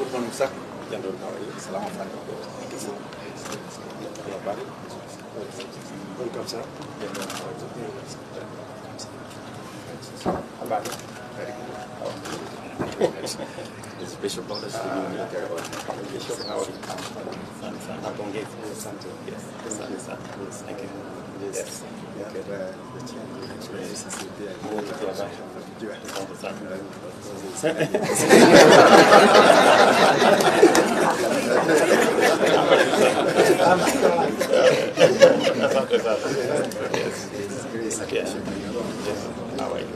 Good morning, sir. General, how are you? Salaam alaikum. Thank you, sir. Welcome, sir. Very good. It's Bishop Wallace Ng'ang'a Military Ordinariate. Bishop, how are you? Yes. Thank you. Yes. How are you?